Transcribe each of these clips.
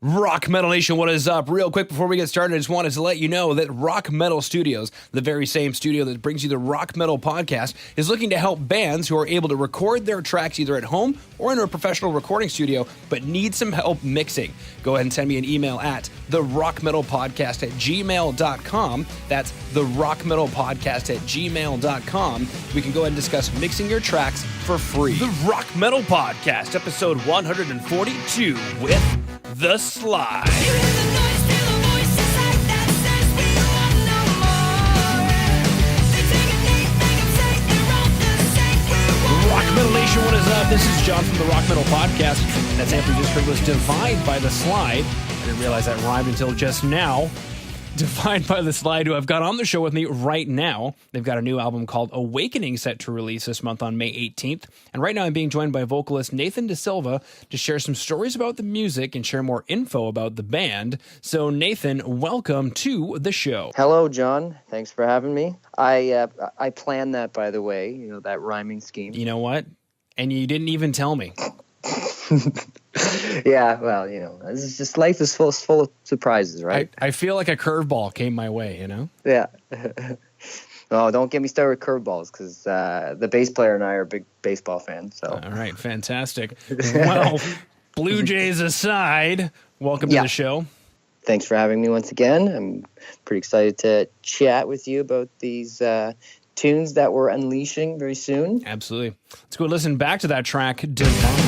Rock Metal Nation, what is up? Real quick before we get started, I just wanted to let you know that Rock Metal Studios, the very same studio that brings you the Rock Metal podcast, is looking to help bands who are able to record their tracks either at home or in a professional recording studio, but need some help mixing. Go ahead and send me an email at therockmetalpodcast@gmail.com. That's therockmetalpodcast@gmail.com. We can go ahead and discuss mixing your tracks for free. The Rock Metal Podcast, episode 142 with The Slyde. Rock Metal Nation, what is up? This is John from the Rock Metal Podcast. That sample you just heard was Divide by The Slyde. I didn't realize that rhymed until just now. Divide by The Slyde, who I've got on the show with me right now. They've got a new album called Awakening set to release this month on May 18th. And right now I'm being joined by vocalist Nathan De Silva to share some stories about the music and share more info about the band. So Nathan, welcome to the show. Hello, John. Thanks for having me. I planned that, by the way, that rhyming scheme. You know what? And you didn't even tell me. Yeah, well, this is just life is full of surprises, right? I feel like a curveball came my way, Yeah. Oh, don't get me started with curveballs, because the bass player and I are big baseball fans. So. All right, fantastic. Well, Blue Jays aside, welcome to the show. Thanks for having me once again. I'm pretty excited to chat with you about these tunes that we're unleashing very soon. Absolutely. Let's go listen back to that track, Divine.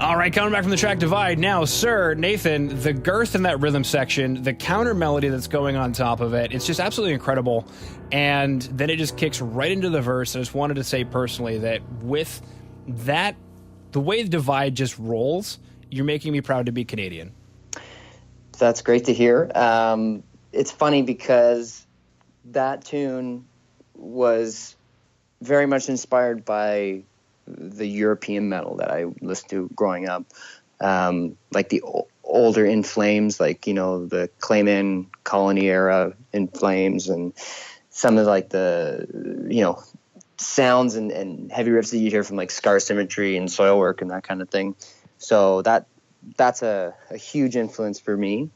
All right, coming back from the track Divide. Now, sir, Nathan, the girth in that rhythm section, the counter melody that's going on top of it, it's just absolutely incredible. And then it just kicks right into the verse. I just wanted to say personally that with that, the way the Divide just rolls, you're making me proud to be Canadian. That's great to hear. It's funny because that tune was very much inspired by the European metal that I listened to growing up, like the older In Flames, like, you know, the Clayman Colony era In Flames, and some of like the, you know, sounds and heavy riffs that you hear from like Scar Symmetry and Soilwork and that kind of thing. So that's a huge influence for me.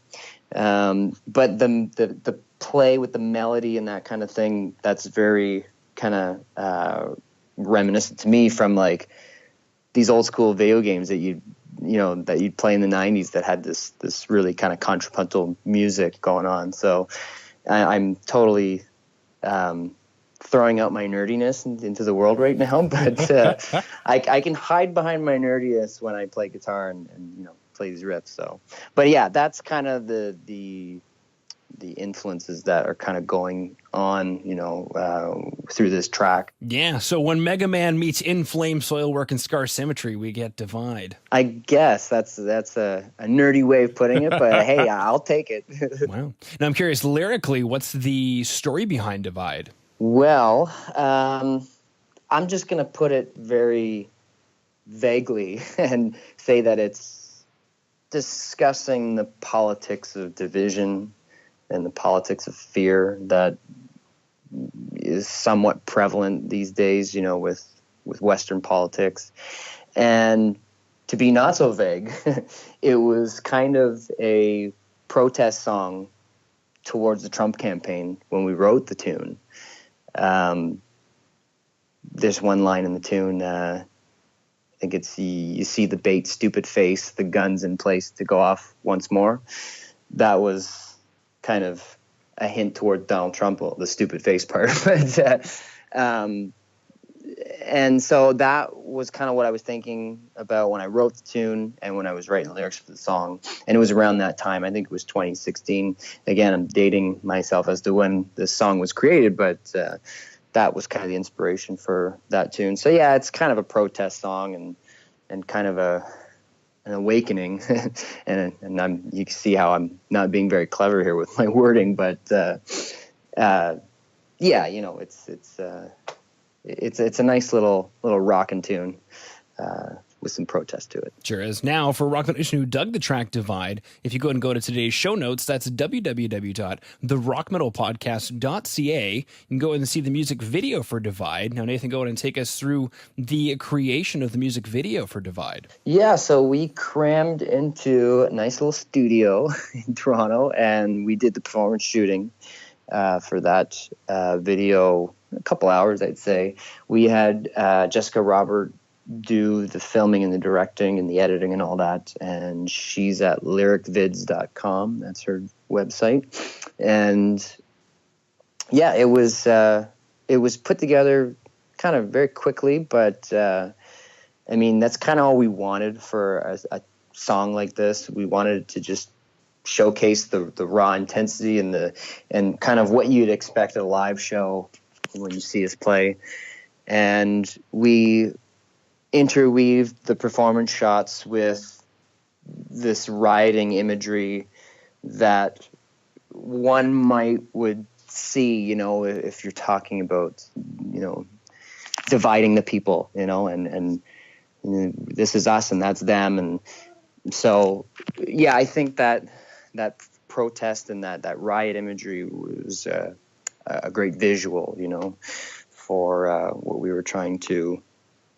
But the play with the melody and that kind of thing, that's very kind of reminiscent to me from like these old school video games that you'd play in the 90s that had this really kind of contrapuntal music going on. So I'm totally throwing out my nerdiness into the world right now, but I can hide behind my nerdiness when I play guitar and you know, play these riffs. So, but yeah, that's kind of the influences that are kind of going on, you know, through this track. Yeah, so when Mega Man meets In Flame, Soilwork, and Scar Symmetry, we get Divide. I guess that's a nerdy way of putting it, but hey, I'll take it. Wow. Now I'm curious, lyrically, what's the story behind Divide? Well, I'm just going to put it very vaguely and say that it's discussing the politics of division and the politics of fear that is somewhat prevalent these days, you know, with Western politics. And to be not so vague, it was kind of a protest song towards the Trump campaign when we wrote the tune. There's one line in the tune, I think it's you see the bait, stupid face, the guns in place to go off once more. That was kind of a hint toward Donald Trump, well, the stupid face part. But and so that was kind of what I was thinking about when I wrote the tune and when I was writing the lyrics for the song. And it was around that time, I think it was 2016. Again, I'm dating myself as to when this song was created, but that was kind of the inspiration for that tune. So yeah, it's kind of a protest song and kind of an awakening. and you can see how I'm not being very clever here with my wording, but yeah, you know, it's a nice little rockin' tune with some protest to it. Sure is. Now, for Rock Metal Nation who dug the track Divide, if you go and go to today's show notes, that's www.therockmetalpodcast.ca. You can go in and see the music video for Divide. Now, Nathan, go ahead and take us through the creation of the music video for Divide. Yeah, so we crammed into a nice little studio in Toronto, and we did the performance shooting for that video. A couple hours, I'd say. We had Jessica Robert do the filming and the directing and the editing and all that, and she's at lyricvids.com. That's her website. And yeah, it was put together kind of very quickly, but I mean, that's kind of all we wanted for a song like this. We wanted to just showcase the raw intensity and kind of what you'd expect at a live show when you see us play. And we interweaved the performance shots with this rioting imagery that one would see, you know, if you're talking about, you know, dividing the people, you know, and this is us and that's them. And so, yeah, I think that protest and that riot imagery was a great visual, you know, for what we were trying to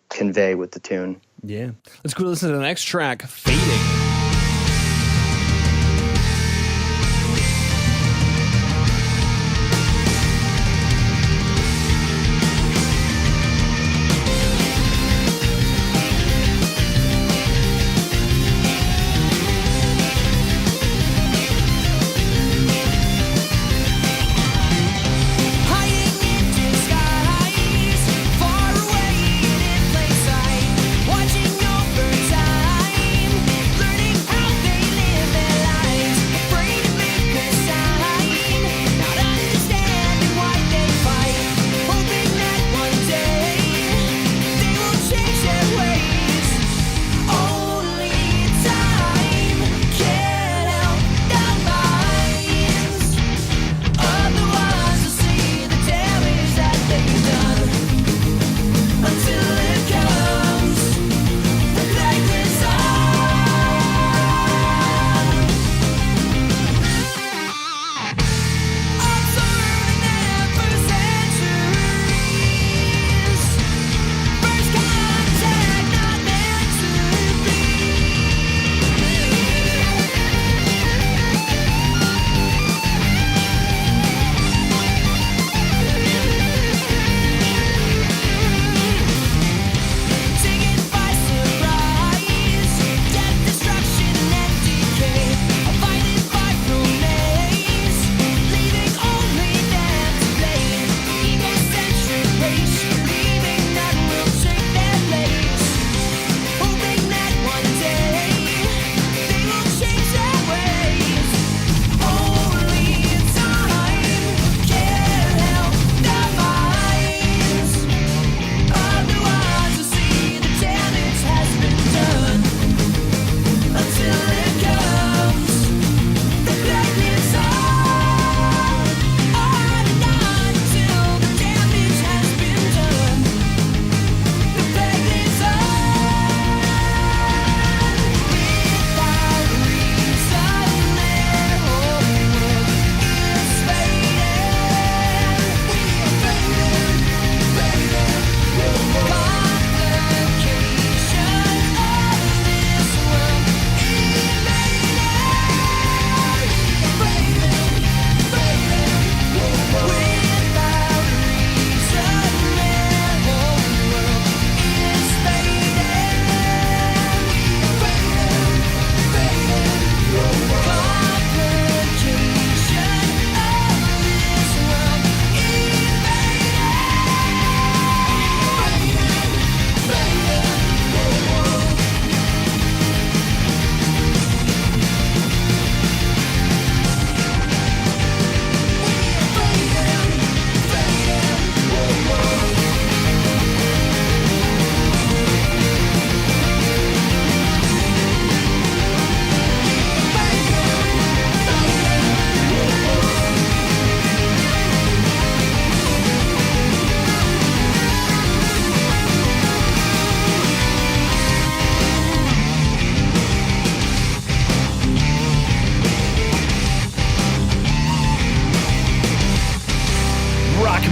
convey with the tune. Yeah. Let's go listen to the next track, Fading. Far away in plain sight, watching over time.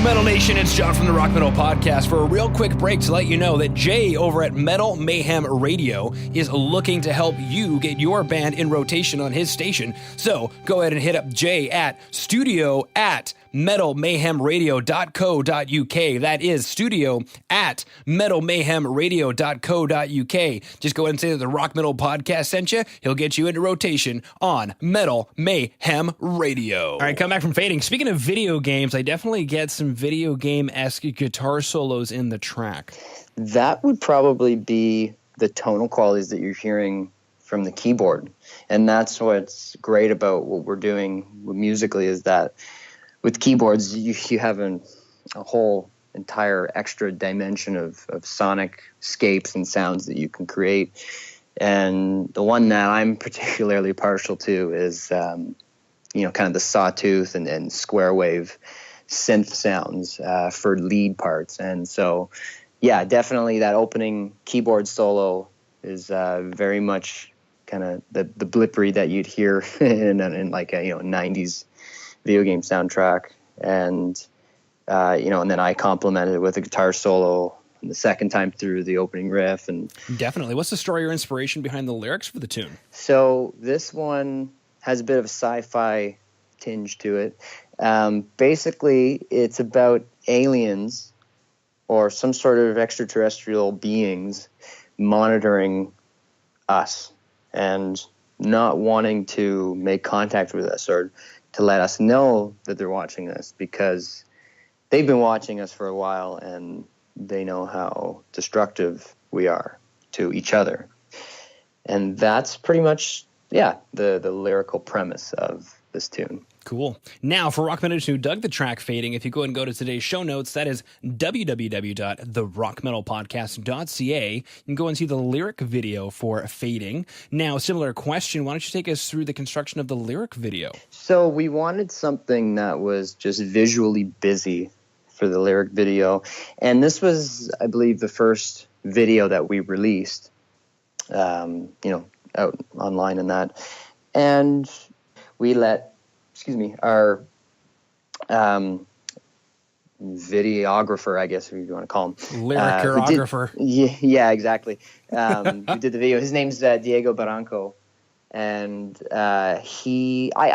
Metal Nation, it's John from the Rock Metal Podcast for a real quick break to let you know that Jay over at Metal Mayhem Radio is looking to help you get your band in rotation on his station. So go ahead and hit up Jay at studio@metalmayhemradio.co.uk. That is studio@metalmayhemradio.co.uk. Just go ahead and say that the Rock Metal Podcast sent you. He'll get you into rotation on Metal Mayhem Radio. All right, come back from fading. Speaking of video games, I definitely get some video game-esque guitar solos in the track. That would probably be the tonal qualities that you're hearing from the keyboard. And that's what's great about what we're doing musically, is that with keyboards, you have a whole entire extra dimension of sonic scapes and sounds that you can create. And the one that I'm particularly partial to is, kind of the sawtooth and square wave synth sounds for lead parts. And so, yeah, definitely that opening keyboard solo is very much kind of the blippery that you'd hear in like a 90s video game soundtrack. And and then I complemented it with a guitar solo the second time through the opening riff. And definitely, what's the story or inspiration behind the lyrics for the tune? So this one has a bit of a sci-fi tinge to it. Basically, it's about aliens or some sort of extraterrestrial beings monitoring us and not wanting to make contact with us or to let us know that they're watching us, because they've been watching us for a while and they know how destructive we are to each other. And that's pretty much, the lyrical premise of this tune. Cool. Now, for rock metalers who dug the track Fading, if you go ahead and go to today's show notes, that is www.therockmetalpodcast.ca. You can go and see the lyric video for Fading. Now, similar question, why don't you take us through the construction of the lyric video? So we wanted something that was just visually busy for the lyric video. And this was, I believe, the first video that we released, out online and that. And we let our videographer, I guess if you want to call him. Lyricographer. Yeah, exactly. Who did the video. His name's Diego Barranco. And I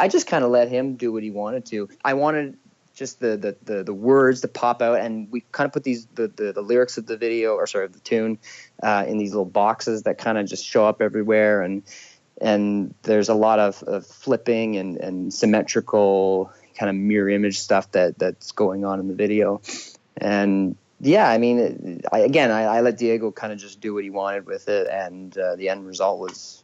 just kind of let him do what he wanted to. I wanted just the words to pop out, and we kind of put the lyrics of the video, of the tune, in these little boxes that kind of just show up everywhere, and there's a lot of flipping and symmetrical kind of mirror image stuff that's going on in the video. And yeah, I mean, I let Diego kind of just do what he wanted with it, and the end result was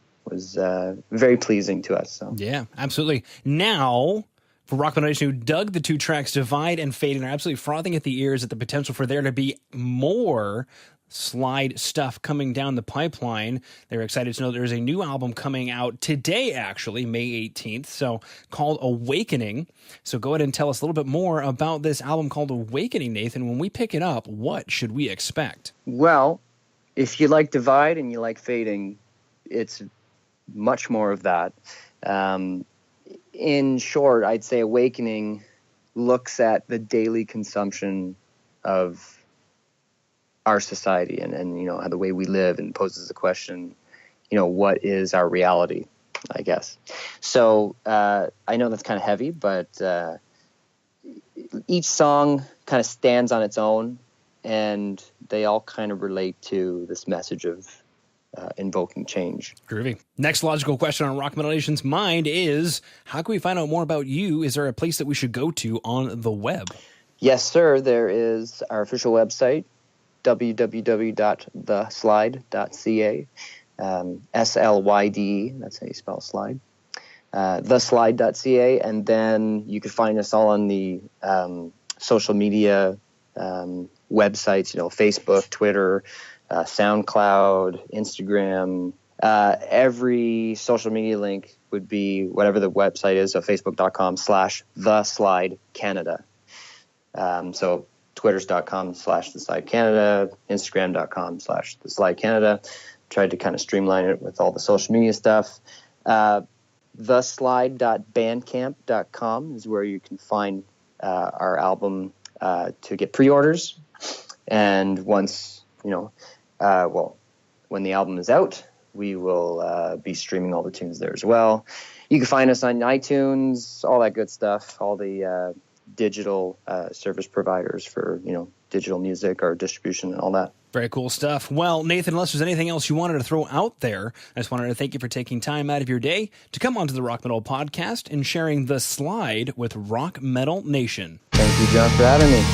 very pleasing to us. So yeah, absolutely. Now, for Rock Metal Nation who dug the two tracks Divide and Fade and are absolutely frothing at the ears at the potential for there to be more Slyde stuff coming down the pipeline, they're excited to know there's a new album coming out today, actually, May 18th, so called Awakening. So go ahead and tell us a little bit more about this album called Awakening, Nathan. When we pick it up, what should we expect? Well, if you like Divide and you like Fading, it's much more of that. In short, I'd say Awakening looks at the daily consumption of our society and how the way we live, and poses the question, what is our reality, I guess. So I know that's kind of heavy, but each song kind of stands on its own, and they all kind of relate to this message of invoking change. Groovy. Next logical question on Rock Metal Nation's mind is, how can we find out more about you? Is there a place that we should go to on the web? Yes, sir. There is our official website, www.theslyde.ca, SLYDE, that's how you spell Slyde, theslyde.ca, and then you can find us all on the social media websites, Facebook, Twitter, SoundCloud, Instagram. Every social media link would be whatever the website is, so facebook.com/theslydecanada. So twitters.com/theslydecanada, instagram.com/theslydecanada. Tried to kind of streamline it with all the social media stuff. Theslyde.bandcamp.com is where you can find our album to get pre-orders. And once, when the album is out, we will be streaming all the tunes there as well. You can find us on iTunes, all that good stuff, all the digital service providers for, digital music or distribution and all that. Very cool stuff. Well, Nathan, unless there's anything else you wanted to throw out there, I just wanted to thank you for taking time out of your day to come onto the Rock Metal Podcast and sharing the Slyde with Rock Metal Nation. Thank you, John, for having me.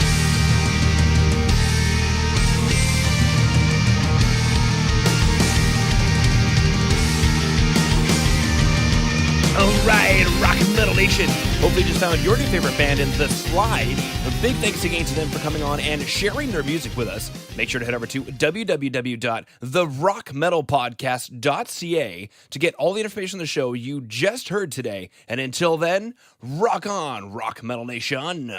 All right, Rock Metal Nation. Hopefully you just found your new favorite band in the Slyde. A big thanks again to them for coming on and sharing their music with us. Make sure to head over to www.therockmetalpodcast.ca to get all the information on the show you just heard today. And until then, rock on, Rock Metal Nation.